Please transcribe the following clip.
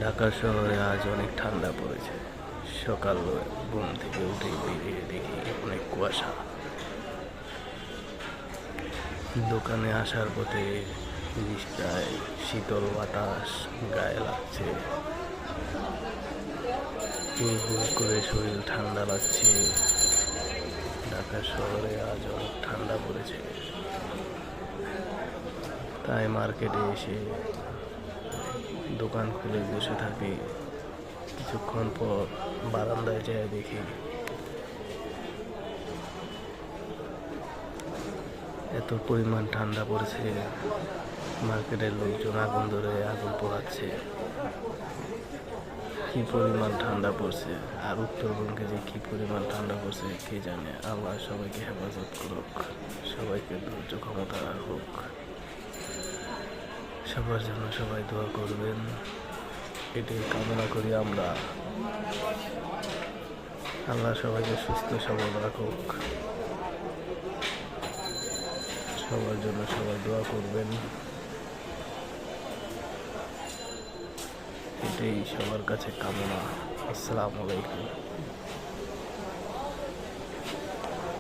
ঢাকা শহরে আজ অনেক ঠান্ডা পড়েছে। সকাল ঘুম থেকে উঠে বেরিয়ে দেখি অনেক কুয়াশা। দোকানে আসার পথে রিক্সায় শীতল বাতাস গায়ে লাগছে। হুড় করে শরীর ঠান্ডা লাগছে। ঢাকা শহরে আজ অনেক ঠান্ডা পড়েছে। তাই মার্কেটে এসে দোকান খুলে বসে থাকি। কিছুক্ষণ পর বারান্দায় যেয়ে দেখি এত পরিমাণ ঠান্ডা পড়েছে, মার্কেটের লোকজন আগুন ধরে আগুন পোড়াচ্ছে। কি পরিমাণ ঠান্ডা পড়ছে, আর উত্তরবঙ্গে যে কি পরিমাণ ঠান্ডা পড়ছে কে জানে। আল্লাহ সবাইকে হেফাজত করুক, সবাইকে ধৈর্য ক্ষমতা রাখুক। সবার জন্য সবাই দোয়া করবেন, এটাই কামনা করি আমরা। আল্লাহ সবাইকে সুস্থ সবল রাখুক। সবার জন্য সবাই দোয়া করবেন, এটাই সবার কাছে কামনা। আসসালামু আলাইকুম।